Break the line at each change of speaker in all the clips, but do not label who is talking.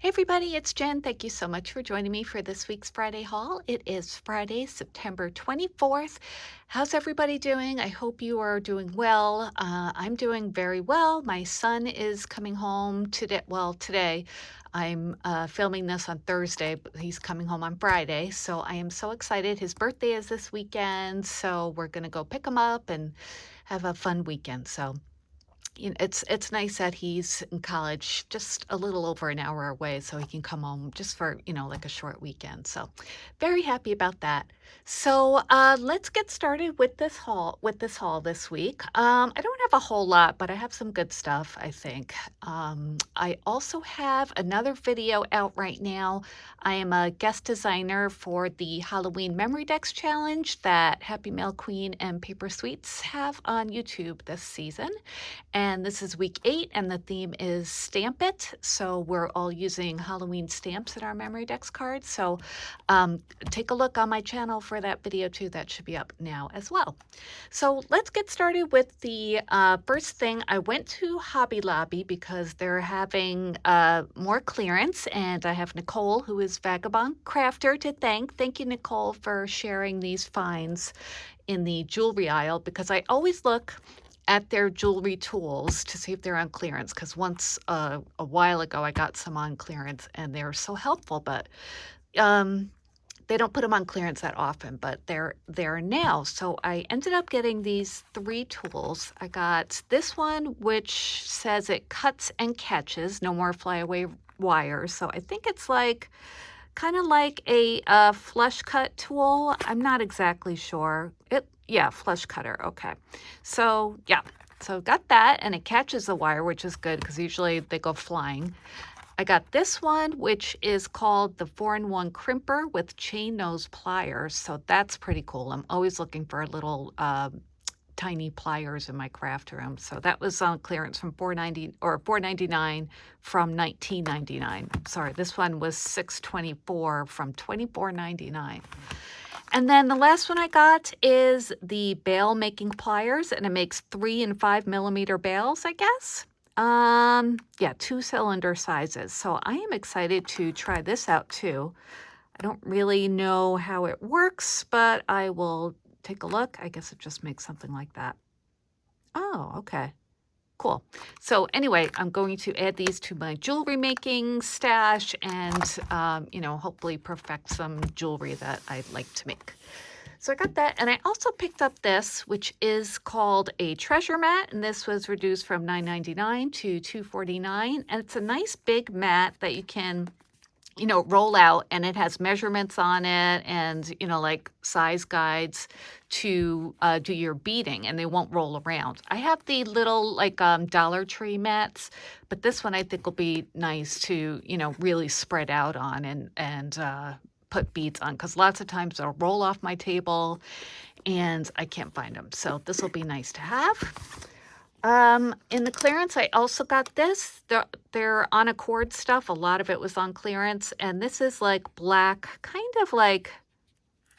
Hey everybody, it's Jen. Thank you so much for joining me for this week's Friday haul. It is Friday, September 24th. How's everybody doing? I hope you are doing well. I'm doing very well. My son is coming home today. Well, today I'm filming this on Thursday, but he's coming home on Friday. So I am so excited. His birthday is this weekend. So we're going to go pick him up and have a fun weekend. So it's nice that he's in college just a little over an hour away, so he can come home just for, like a short weekend. So very happy about that. So let's get started with this haul this week. I don't have a whole lot, but I have some good stuff, I think. I also have another video out right now. I am a guest designer for the Halloween Memory Decks Challenge that Happy Mail Queen and Paper Sweets have on YouTube this season. And this is week 8, and the theme is Stamp It. So we're all using Halloween stamps in our memory decks cards. So take a look on my channel for that video too. That should be up now as well. So let's get started with the first thing. I went to Hobby Lobby because they're having more clearance, and I have Nicole, who is Vagabond Crafter, to thank. Thank you, Nicole, for sharing these finds in the jewelry aisle, because I always look at their jewelry tools to see if they're on clearance, because once a while ago I got some on clearance and they're so helpful, but they don't put them on clearance that often, but they're there now. So I ended up getting these 3 tools. I got this one, which says it cuts and catches, no more flyaway wires. So I think it's like kind of like a flush cut tool. I'm not exactly sure. Yeah, flush cutter. Okay. So yeah, so got that, and it catches the wire, which is good because usually they go flying. I got this one, which is called the 4-in-1 Crimper with chain nose pliers. So that's pretty cool. I'm always looking for little tiny pliers in my craft room. So that was on clearance from $4.99 from $19.99. Sorry, this one was $6.24 from $24.99. And then the last one I got is the bail making pliers, and it makes 3 and 5 millimeter bails, I guess. Yeah, 2-cylinder sizes. So I am excited to try this out too. I don't really know how it works, but I will take a look. I guess it just makes something like that. Oh, okay. Cool. So anyway, I'm going to add these to my jewelry making stash and, hopefully perfect some jewelry that I'd like to make. So I got that, and I also picked up this, which is called a treasure mat, and this was reduced from $9.99 to $2.49, and it's a nice big mat that you can roll out, and it has measurements on it and, like size guides to do your beading, and they won't roll around. I have the little like Dollar Tree mats, but this one I think will be nice to, really spread out on and put beads on, because lots of times they'll roll off my table and I can't find them. So this will be nice to have. In the clearance, I also got this. They're on accord stuff. A lot of it was on clearance. And this is like black, kind of like,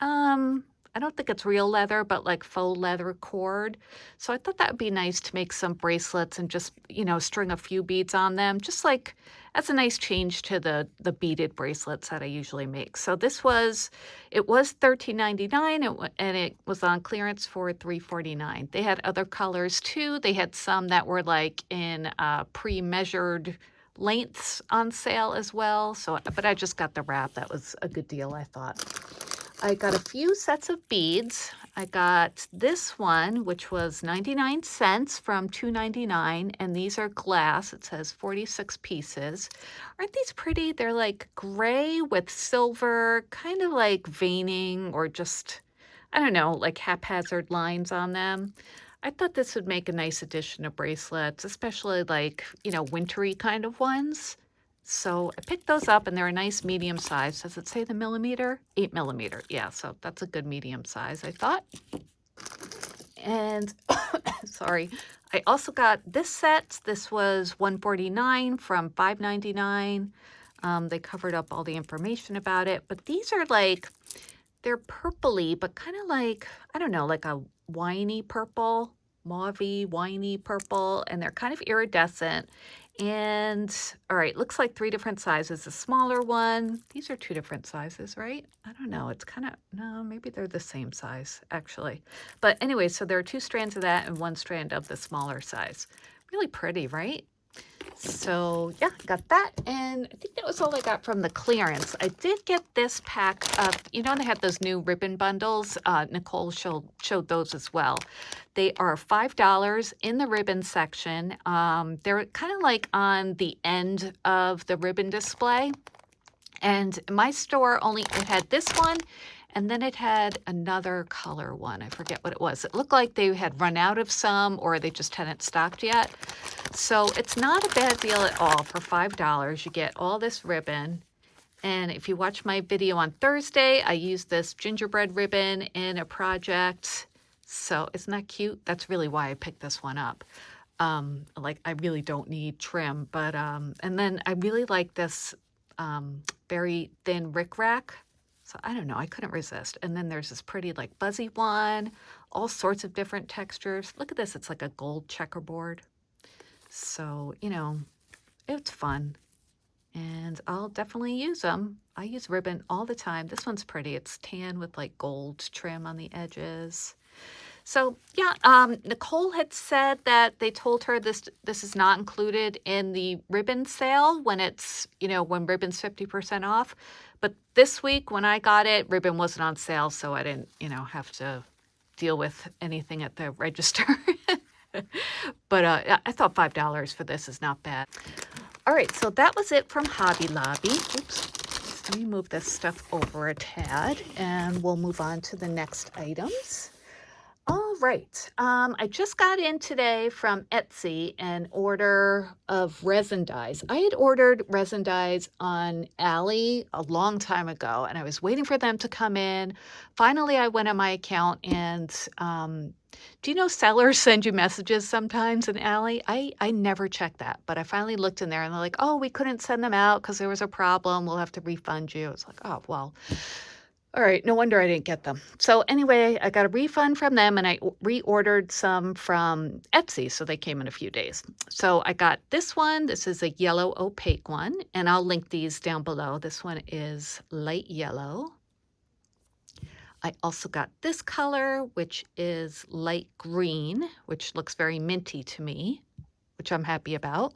I don't think it's real leather, but like faux leather cord. So I thought that would be nice to make some bracelets and just, string a few beads on them. Just like, that's a nice change to the beaded bracelets that I usually make. So it was $13.99 and it was on clearance for $3.49. They had other colors too. They had some that were like in pre-measured lengths on sale as well. But I just got the wrap. That was a good deal, I thought. I got a few sets of beads. I got this one, which was 99 cents from $2.99, and these are glass. It says 46 pieces. Aren't these pretty? They're like gray with silver, kind of like veining or just, I don't know, like haphazard lines on them. I thought this would make a nice addition to bracelets, especially like, wintry kind of ones. So I picked those up, and they're a nice medium size. Does it say the millimeter? 8 millimeter. Yeah, so that's a good medium size, I thought. And sorry, I also got this set. This was $1.49 from $5.99. They covered up all the information about it, but these are like, they're purpley, but kind of like, I don't know, like a winey purple, mauvey, winey purple, and they're kind of iridescent. And all right, looks like 3 different sizes. A smaller one. These are 2 different sizes, right? I don't know. It's kind of, no, maybe they're the same size actually. But anyway, so there are 2 strands of that and 1 strand of the smaller size. Really pretty, right? So yeah, got that. And I think that was all I got from the clearance. I did get this pack of, you know, they had those new ribbon bundles. Nicole showed those as well. They are $5 in the ribbon section. They're kind of like on the end of the ribbon display. And my store only, it had this one, and then it had another color one. I forget what it was. It looked like they had run out of some or they just hadn't stocked yet. So it's not a bad deal at all for $5. You get all this ribbon. And if you watch my video on Thursday, I used this gingerbread ribbon in a project. So isn't that cute? That's really why I picked this one up. Like I really don't need trim, but and then I really like this very thin rickrack. So I don't know, I couldn't resist. And then there's this pretty like buzzy one, all sorts of different textures. Look at this, it's like a gold checkerboard. So, you know, it's fun. And I'll definitely use them. I use ribbon all the time. This one's pretty. It's tan with like gold trim on the edges. So yeah, Nicole had said that they told her this is not included in the ribbon sale when it's, you know, when ribbon's 50% off. But this week when I got it, ribbon wasn't on sale, so I didn't, you know, have to deal with anything at the register. But I thought $5 for this is not bad. All right, so that was it from Hobby Lobby. Oops, let me move this stuff over a tad and we'll move on to the next items. All right, I just got in today from Etsy an order of resin dies. I had ordered resin dies on Ally a long time ago, and I was waiting for them to come in. Finally, I went on my account, and do you know sellers send you messages sometimes in Ally? I never check that, but I finally looked in there, and they're like, oh, we couldn't send them out because there was a problem. We'll have to refund you. It's like, oh, well. All right, no wonder I didn't get them. So anyway, I got a refund from them and I reordered some from Etsy, so they came in a few days. So I got this one. This is a yellow opaque one, and I'll link these down below. This one is light yellow. I also got this color, which is light green, which looks very minty to me, which I'm happy about.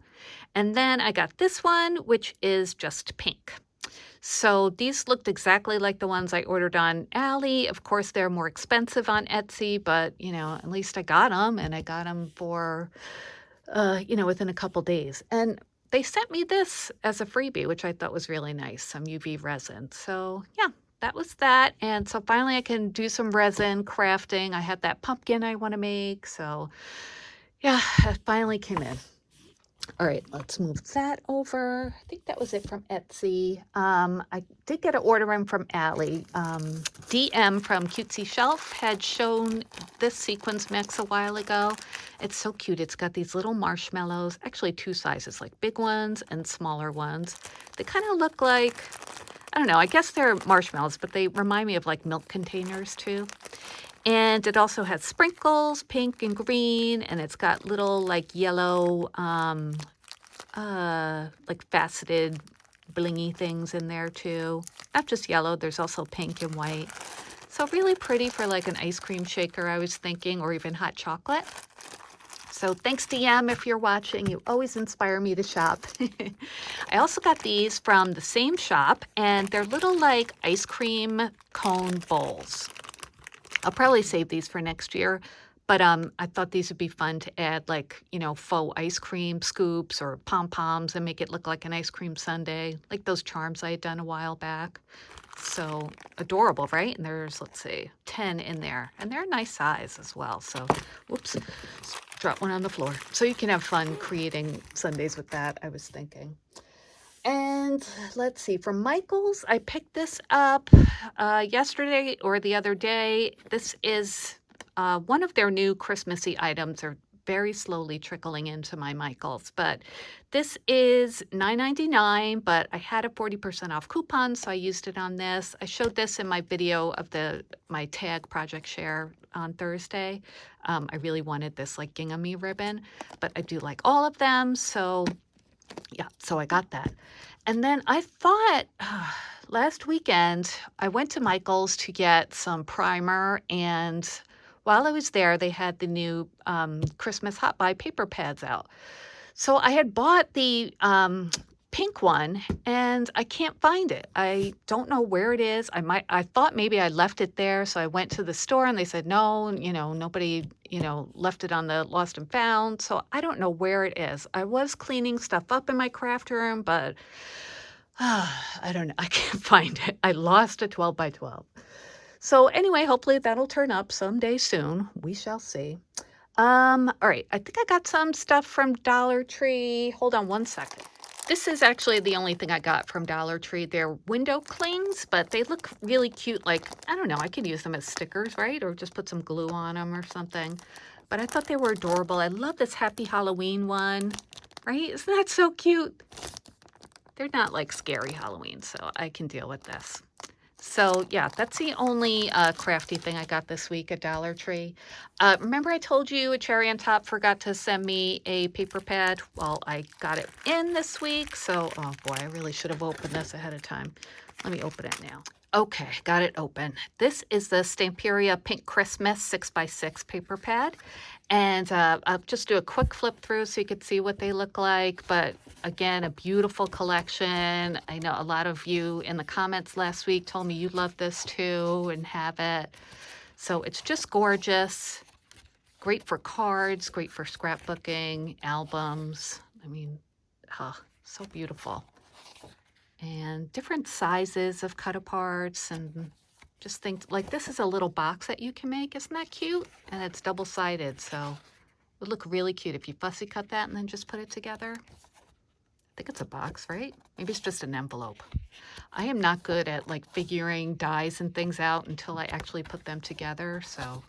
And then I got this one, which is just pink. So these looked exactly like the ones I ordered on Ally. Of course, they're more expensive on Etsy, but, you know, at least I got them, and I got them for, you know, within a couple days. And they sent me this as a freebie, which I thought was really nice, some UV resin. So, yeah, that was that. And so finally I can do some resin crafting. I had that pumpkin I want to make. So, yeah, it finally came in. All right, let's move that over. I think that was it from Etsy. I did get an order in from Ally. DM from Cutesy Shelf had shown this sequence mix a while ago. It's so cute. It's got these little marshmallows, actually 2 sizes, like big ones and smaller ones. They kind of look like, I don't know, I guess they're marshmallows, but they remind me of like milk containers too. And it also has sprinkles, pink and green, and it's got little like yellow, like faceted blingy things in there too. Not just yellow, there's also pink and white. So really pretty for like an ice cream shaker, I was thinking, or even hot chocolate. So thanks, DM, if you're watching. You always inspire me to shop. I also got these from the same shop, and they're little like ice cream cone bowls. I'll probably save these for next year, but I thought these would be fun to add, like, you know, faux ice cream scoops or pom-poms and make it look like an ice cream sundae, like those charms I had done a while back. So adorable, right? And there's, let's see, 10 in there, and they're a nice size as well. So, whoops, drop one on the floor. So you can have fun creating sundaes with that, I was thinking. And let's see, from Michael's, I picked this up yesterday or the other day. This is one of their new Christmassy items. They're very slowly trickling into my Michael's, but this is $9.99, but I had a 40% off coupon, so I used it on this. I showed this in my video of my tag project share on Thursday. I really wanted this like gingham ribbon, but I do like all of them, so Yeah, so I got that. And then I thought last weekend I went to Michael's to get some primer, and while I was there, they had the new Christmas Hot Buy paper pads out. So I had bought the pink one and I can't find it. I don't know where it is. I thought maybe I left it there. So I went to the store and they said, no, nobody, left it on the lost and found. So I don't know where it is. I was cleaning stuff up in my craft room, but I don't know. I can't find it. I lost a 12 by 12. So anyway, hopefully that'll turn up someday soon. We shall see. All right, I think I got some stuff from Dollar Tree. Hold on one second. This is actually the only thing I got from Dollar Tree. They're window clings, but they look really cute. Like, I don't know, I could use them as stickers, right? Or just put some glue on them or something. But I thought they were adorable. I love this Happy Halloween one, right? Isn't that so cute? They're not like scary Halloween, so I can deal with this. So yeah, that's the only crafty thing I got this week at Dollar Tree. Remember I told you a Cherry on Top forgot to send me a paper pad? Well, I got it in this week, so oh boy, I really should have opened this ahead of time. Let me open it now. Okay, got it open. This is the Stamperia Pink Christmas 6x6 paper pad. And I'll just do a quick flip through so you could see what they look like. But again, a beautiful collection. I know a lot of you in the comments last week told me you love this too and have it. So it's just gorgeous. Great for cards, great for scrapbooking, albums. I mean, so beautiful. And different sizes of cut aparts, and just think like this is a little box that you can make. Isn't that cute? And it's double-sided, so it would look really cute if you fussy cut that and then just put it together. I think it's a box, right? Maybe it's just an envelope. I am not good at like figuring dies and things out until I actually put them together, so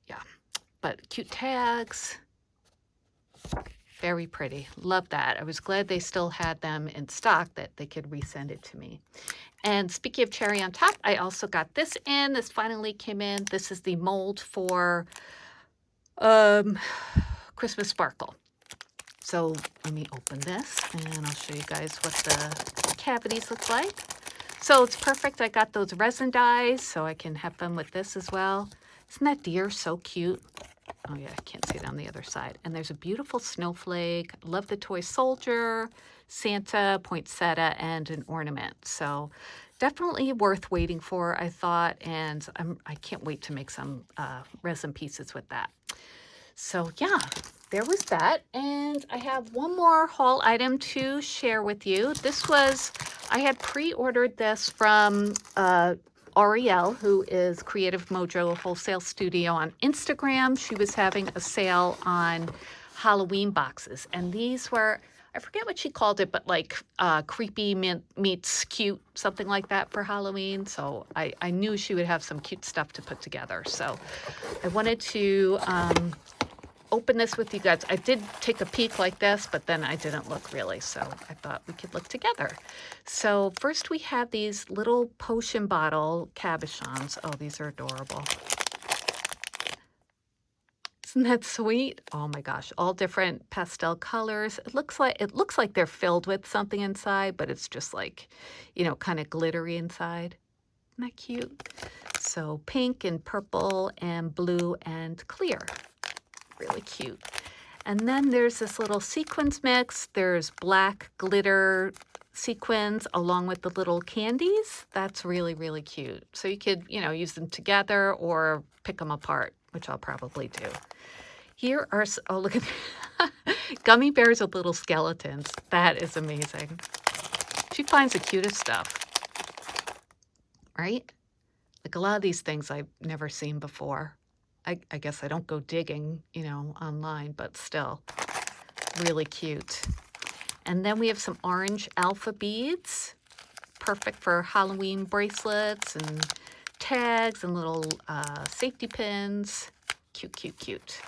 yeah. But cute tags. Very pretty. Love that. I was glad they still had them in stock, that they could resend it to me. And speaking of Cherry on Top, I also got this in. This finally came in. This is the mold for Christmas Sparkle. So let me open this and I'll show you guys what the cavities look like. So it's perfect. I got those resin dies, so I can have fun with this as well. Isn't that deer so cute? Oh yeah, I can't see it on the other side. And there's a beautiful snowflake. Love the toy soldier, Santa, poinsettia, and an ornament. So definitely worth waiting for, I thought. And I can't wait to make some resin pieces with that. So yeah, there was that. And I have one more haul item to share with you. I had pre-ordered this from Ariel, who is Creative Mojo Wholesale Studio on Instagram. She was having a sale on Halloween boxes. And these were, I forget what she called it, but like creepy meets cute, something like that for Halloween. So I knew she would have some cute stuff to put together. So I wanted to open this with you guys. I did take a peek like this, but then I didn't look really, so I thought we could look together. So first we have these little potion bottle cabochons. Oh, these are adorable. Isn't that sweet? Oh my gosh, all different pastel colors. It looks like they're filled with something inside, but it's just like, kind of glittery inside. Isn't that cute? So pink and purple and blue and clear. Really cute. And then there's this little sequins mix. There's black glitter sequins along with the little candies. That's really, really cute. So you could, use them together or pick them apart, which I'll probably do. Here are, oh, look at gummy bears with little skeletons. That is amazing. She finds the cutest stuff, right? Like a lot of these things I've never seen before. I guess I don't go digging, online, but still really cute. And then we have some orange alpha beads, perfect for Halloween bracelets and tags and little safety pins. Cute, cute, cute.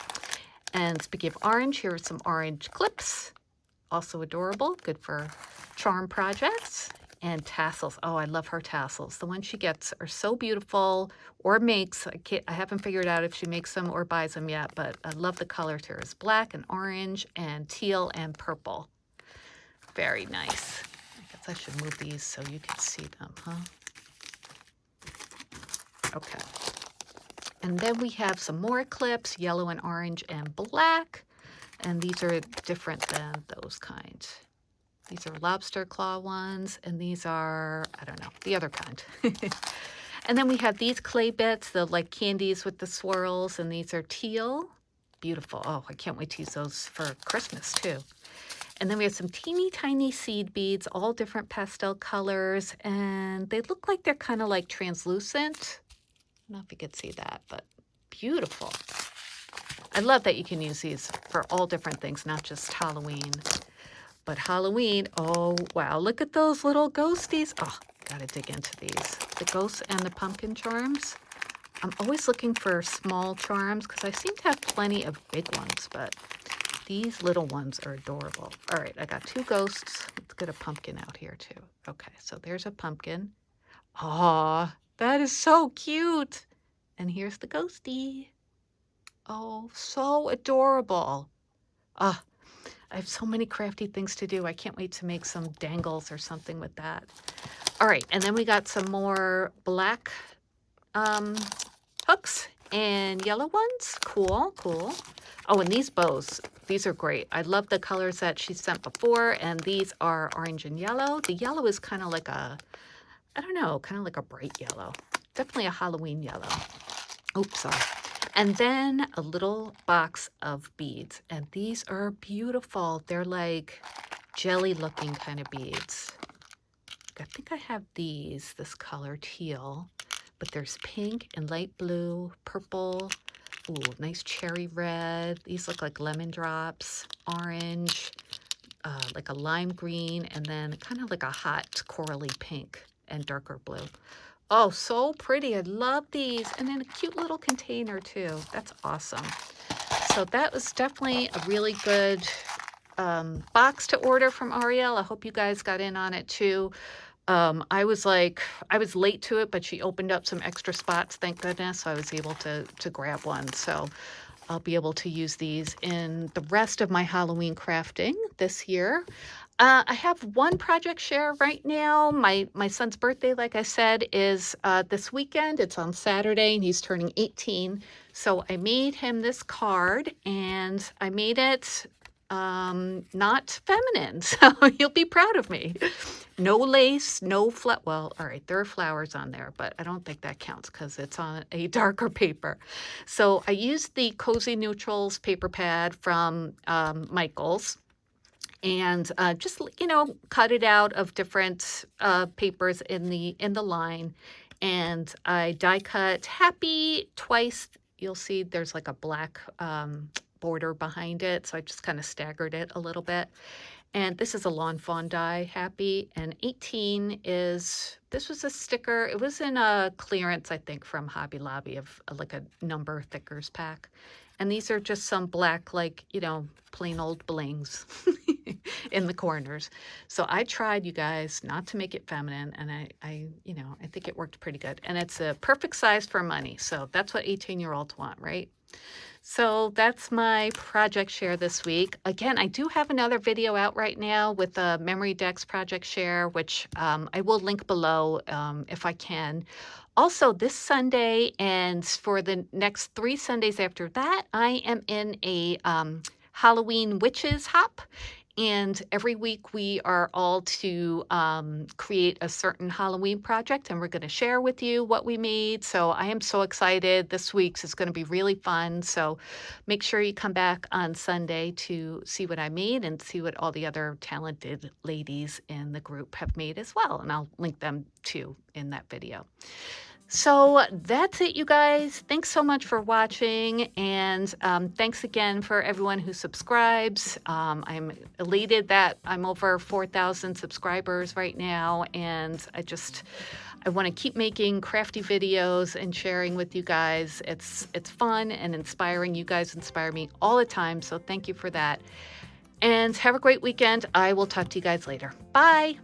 And speaking of orange, here are some orange clips, also adorable, good for charm projects. And tassels. Oh, I love her tassels. The ones she gets are so beautiful, or makes. I haven't figured out if she makes them or buys them yet, but I love the colors here. It's black and orange and teal and purple. Very nice. I guess I should move these so you can see them, huh? Okay. And then we have some more clips, yellow and orange and black. And these are different than those kinds. These are lobster claw ones, and these are, I don't know, the other kind. And then we have these clay bits, the like candies with the swirls, and these are teal. Beautiful. Oh, I can't wait to use those for Christmas too. And then we have some teeny tiny seed beads, all different pastel colors, and they look like they're kind of like translucent. I don't know if you could see that, but beautiful. I love that you can use these for all different things, not just Halloween. But Halloween, oh, wow, look at those little ghosties. Oh, gotta dig into these. The ghosts and the pumpkin charms. I'm always looking for small charms because I seem to have plenty of big ones, but these little ones are adorable. All right, I got 2 ghosts. Let's get a pumpkin out here too. Okay, so there's a pumpkin. Aw, that is so cute. And here's the ghosty. Oh, so adorable. Ah, I have so many crafty things to do. I can't wait to make some dangles or something with that. All right, and then we got some more black hooks and yellow ones. Cool, cool. Oh, and these bows, these are great. I love the colors that she sent before, and these are orange and yellow. The yellow is kind of like a, I don't know, kind of like a bright yellow. Definitely a Halloween yellow. Oops, sorry. And then a little box of beads. And these are beautiful. They're like jelly looking kind of beads. I think I have these, this color teal, but there's pink and light blue, purple. Ooh, nice cherry red. These look like lemon drops, orange, like a lime green, and then kind of like a hot corally pink and darker blue. Oh, so pretty. I love these. And then a cute little container too. That's awesome. So that was definitely a really good box to order from Ariel. I hope you guys got in on it too. I was late to it, but she opened up some extra spots, thank goodness. So I was able to grab one. So I'll be able to use these in the rest of my Halloween crafting this year. I have one project share right now. My son's birthday, like I said, is this weekend. It's on Saturday, and he's turning 18. So I made him this card, and I made it not feminine. So he'll be proud of me. No lace, no well, all right, there are flowers on there, but I don't think that counts because it's on a darker paper. So I used the Cozy Neutrals paper pad from Michaels. And just, you know, cut it out of different papers in the line. And I die cut Happy twice. You'll see there's like a black border behind it. So I just kind of staggered it a little bit. And this is a Lawn Fawn die Happy. And 18 is, this was a sticker. It was in a clearance, I think, from Hobby Lobby of like a number thickers pack. And these are just some black, like, you know, plain old blings in the corners. So I tried, you guys, not to make it feminine. And I think it worked pretty good. And it's a perfect size for money. So that's what 18-year-olds want, right? So that's my project share this week. Again, I do have another video out right now with a Memory Decks project share, which I will link below if I can. Also, this Sunday and for the next 3 Sundays after that, I am in a Halloween witches hop. And every week we are all to create a certain Halloween project, and we're going to share with you what we made. So I am so excited. This week's is going to be really fun. So make sure you come back on Sunday to see what I made and see what all the other talented ladies in the group have made as well. And I'll link them too in that video. So that's it, you guys. Thanks so much for watching, and thanks again for everyone who subscribes. I'm elated that I'm over 4,000 subscribers right now, and I want to keep making crafty videos and sharing with you guys. It's fun and inspiring. You guys inspire me all the time, so thank you for that. And have a great weekend. I will talk to you guys later. Bye.